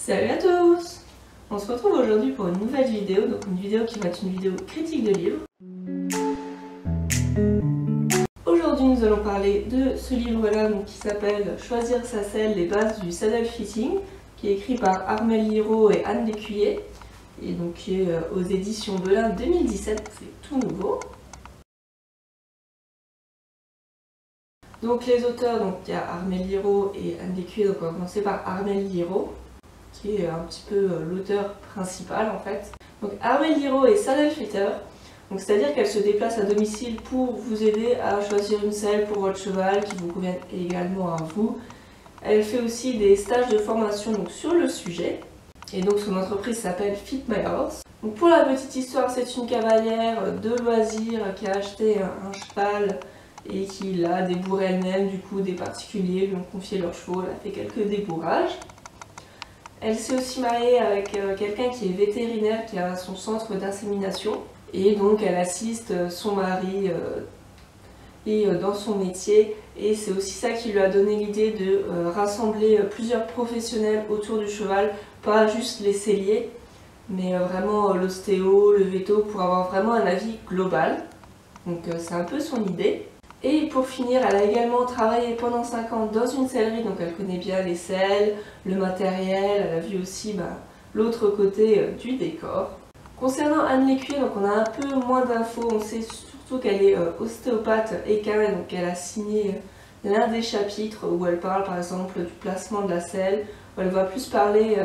Salut à tous! On se retrouve aujourd'hui pour une nouvelle vidéo, donc une vidéo qui va être une vidéo critique de livres. Aujourd'hui nous allons parler de ce livre-là qui s'appelle Choisir sa selle, les bases du saddle fitting, qui est écrit par Armelle Liraud et Anne Lécuyer, et donc qui est aux éditions Belin 2017, c'est tout nouveau. Donc les auteurs, il y a Armelle Liraud et Anne Lécuyer, donc on va commencer par Armelle Liraud, qui est un petit peu l'auteur principal en fait. Donc Armelle Liraud est saddle fitter, c'est-à-dire qu'elle se déplace à domicile pour vous aider à choisir une selle pour votre cheval qui vous convienne également à vous. Elle fait aussi des stages de formation sur le sujet, et donc son entreprise s'appelle Fit My Horse. Donc pour la petite histoire, c'est une cavalière de loisirs qui a acheté un cheval et qui l'a débourré elle-même. Du coup, des particuliers lui ont confié leurs chevaux, elle a fait quelques débourrages. Elle s'est aussi mariée avec quelqu'un qui est vétérinaire, qui a son centre d'insémination, et donc elle assiste son mari dans son métier, et c'est aussi ça qui lui a donné l'idée de rassembler plusieurs professionnels autour du cheval, pas juste les selliers, mais vraiment l'ostéo, le véto, pour avoir vraiment un avis global. Donc c'est un peu son idée. Et pour finir, elle a également travaillé pendant 5 ans dans une sellerie, donc elle connaît bien les selles, le matériel, elle a vu aussi l'autre côté du décor. Concernant Anne Lécuyer, on a un peu moins d'infos, on sait surtout qu'elle est ostéopathe équin, donc elle a signé l'un des chapitres où elle parle par exemple du placement de la selle, où elle va plus parler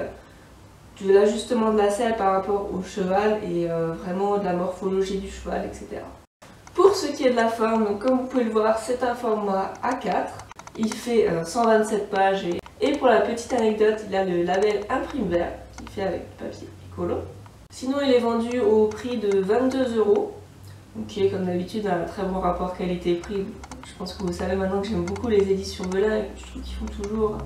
de l'ajustement de la selle par rapport au cheval et vraiment de la morphologie du cheval, etc. Pour ce qui est de la forme, comme vous pouvez le voir, c'est un format A4. Il fait 127 pages et pour la petite anecdote, il a le label Imprime Vert qui fait avec du papier écolo. Sinon, il est vendu au prix de 22 €, qui est comme d'habitude un très bon rapport qualité-prix. Je pense que vous savez maintenant que j'aime beaucoup les éditions Belin et que je trouve qu'ils font toujours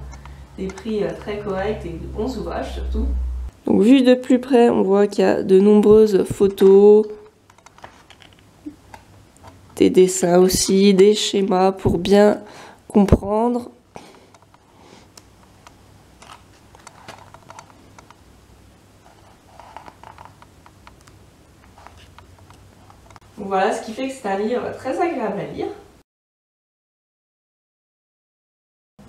des prix très corrects et de bons ouvrages surtout. Donc vu de plus près, on voit qu'il y a de nombreuses photos, des dessins aussi, des schémas pour bien comprendre. Donc voilà, ce qui fait que c'est un livre très agréable à lire.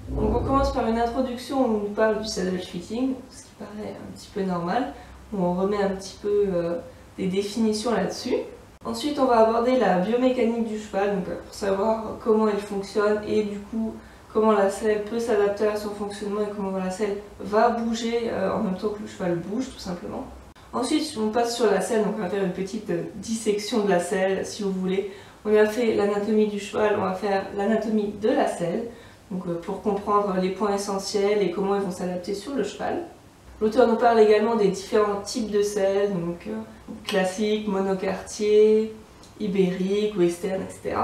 Donc on commence par une introduction où on nous parle du saddle fitting, ce qui paraît un petit peu normal, où on remet un petit peu des définitions là-dessus. Ensuite, on va aborder la biomécanique du cheval, pour savoir comment elle fonctionne et du coup comment la selle peut s'adapter à son fonctionnement et comment la selle va bouger en même temps que le cheval bouge tout simplement. Ensuite, on passe sur la selle, donc on va faire une petite dissection de la selle si vous voulez. On a fait l'anatomie du cheval, on va faire l'anatomie de la selle, pour comprendre les points essentiels et comment ils vont s'adapter sur le cheval. L'auteur nous parle également des différents types de selles, classique, monoquartier, ibérique, western, etc.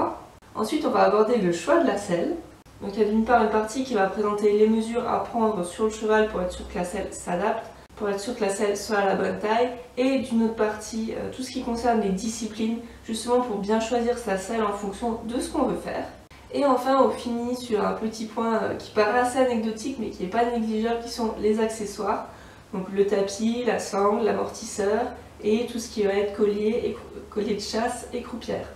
Ensuite, on va aborder le choix de la selle. Donc il y a d'une part une partie qui va présenter les mesures à prendre sur le cheval pour être sûr que la selle s'adapte, pour être sûr que la selle soit à la bonne taille, et d'une autre partie, tout ce qui concerne les disciplines, justement pour bien choisir sa selle en fonction de ce qu'on veut faire. Et enfin, on finit sur un petit point qui paraît assez anecdotique mais qui n'est pas négligeable, qui sont les accessoires. Donc le tapis, la sangle, l'amortisseur et tout ce qui va être collier de chasse et croupière.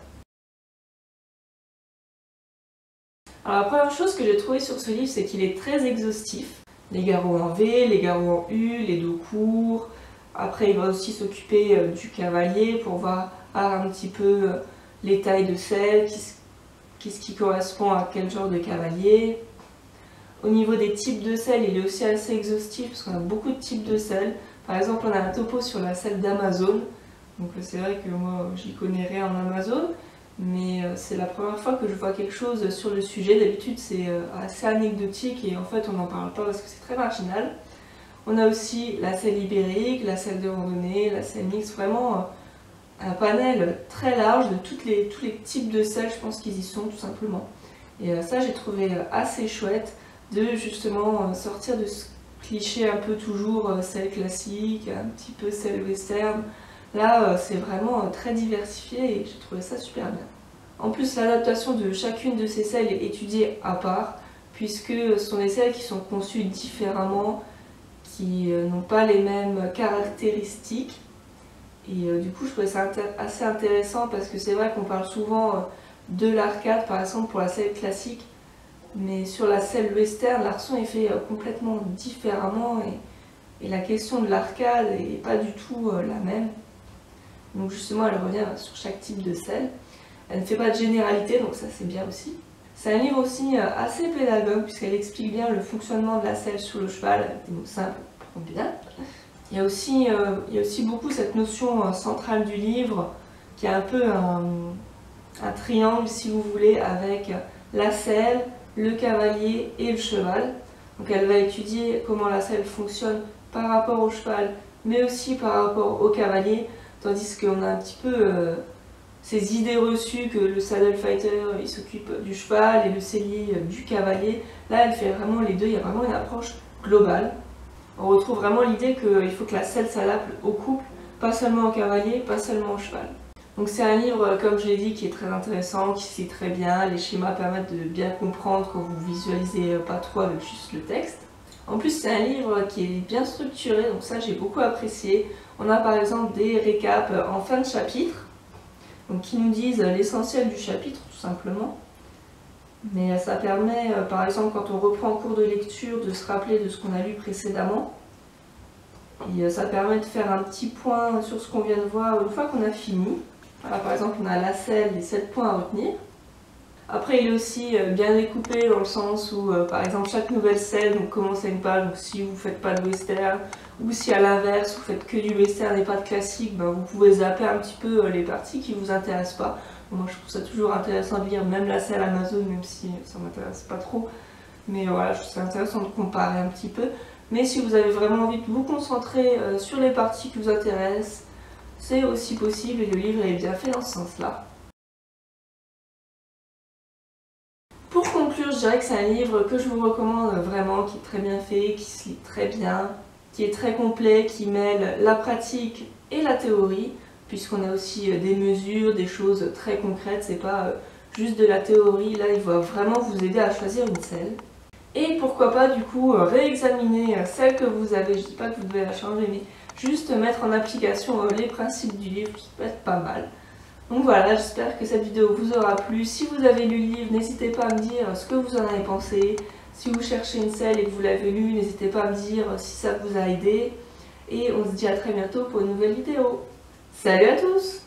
Alors la première chose que j'ai trouvée sur ce livre, c'est qu'il est très exhaustif. Les garrots en V, les garrots en U, les dos courts. Après il va aussi s'occuper du cavalier pour voir un petit peu les tailles de selle, qu'est-ce qui correspond à quel genre de cavalier. Au niveau des types de selles, il est aussi assez exhaustif parce qu'on a beaucoup de types de selles. Par exemple, on a un topo sur la selle d'Amazon. Donc c'est vrai que moi, j'y connais rien en Amazon, mais c'est la première fois que je vois quelque chose sur le sujet. D'habitude, c'est assez anecdotique et en fait, on n'en parle pas parce que c'est très marginal. On a aussi la selle ibérique, la selle de randonnée, la selle mixte, vraiment un panel très large de tous les types de selles, je pense qu'ils y sont tout simplement. Et ça, j'ai trouvé assez chouette de justement sortir de ce cliché un peu toujours selle classique, un petit peu selle western. Là, c'est vraiment très diversifié et j'ai trouvé ça super bien. En plus, l'adaptation de chacune de ces selles est étudiée à part, puisque ce sont des selles qui sont conçues différemment, qui n'ont pas les mêmes caractéristiques. Et du coup, je trouvais ça assez intéressant parce que c'est vrai qu'on parle souvent de l'arcade, par exemple, pour la selle classique. Mais sur la selle western, l'arçon est fait complètement différemment et la question de l'arcade n'est pas du tout la même. Donc justement, elle revient sur chaque type de selle. Elle ne fait pas de généralité, donc ça c'est bien aussi. C'est un livre aussi assez pédagogue puisqu'elle explique bien le fonctionnement de la selle sur le cheval avec des mots simples pour bien. Il y a aussi beaucoup cette notion centrale du livre qui est un peu un triangle si vous voulez avec la selle, le cavalier et le cheval. Donc elle va étudier comment la selle fonctionne par rapport au cheval mais aussi par rapport au cavalier, tandis qu'on a un petit peu ces idées reçues que le saddle fighter il s'occupe du cheval et le sellier du cavalier. Là elle fait vraiment les deux, il y a vraiment une approche globale. On retrouve vraiment l'idée qu'il faut que la selle s'adapte au couple, pas seulement au cavalier, pas seulement au cheval. Donc c'est un livre, comme je l'ai dit, qui est très intéressant, qui se lit très bien. Les schémas permettent de bien comprendre quand vous visualisez pas trop avec juste le texte. En plus c'est un livre qui est bien structuré, donc ça j'ai beaucoup apprécié. On a par exemple des récaps en fin de chapitre, donc qui nous disent l'essentiel du chapitre tout simplement. Mais ça permet, par exemple, quand on reprend en cours de lecture, de se rappeler de ce qu'on a lu précédemment. Et ça permet de faire un petit point sur ce qu'on vient de voir une fois qu'on a fini. Voilà, par exemple, on a la selle, les 7 points à retenir. Après, il est aussi bien découpé dans le sens où, par exemple, chaque nouvelle selle donc, commence à une page. Donc, si vous ne faites pas de western, ou si à l'inverse, vous faites que du western et pas de classique, ben, vous pouvez zapper un petit peu les parties qui ne vous intéressent pas. Moi je trouve ça toujours intéressant de lire même la selle Amazon, même si ça m'intéresse pas trop. Mais voilà, je trouve ça intéressant de comparer un petit peu. Mais si vous avez vraiment envie de vous concentrer sur les parties qui vous intéressent, c'est aussi possible et le livre est bien fait dans ce sens-là. Pour conclure, je dirais que c'est un livre que je vous recommande vraiment, qui est très bien fait, qui se lit très bien, qui est très complet, qui mêle la pratique et la théorie, puisqu'on a aussi des mesures, des choses très concrètes, c'est pas juste de la théorie, là il va vraiment vous aider à choisir une selle. Et pourquoi pas du coup réexaminer celle que vous avez, je dis pas que vous devez la changer, mais juste mettre en application les principes du livre, qui peut être pas mal. Donc voilà, j'espère que cette vidéo vous aura plu. Si vous avez lu le livre, n'hésitez pas à me dire ce que vous en avez pensé. Si vous cherchez une selle et que vous l'avez lu, n'hésitez pas à me dire si ça vous a aidé. Et on se dit à très bientôt pour une nouvelle vidéo. Salut à tous!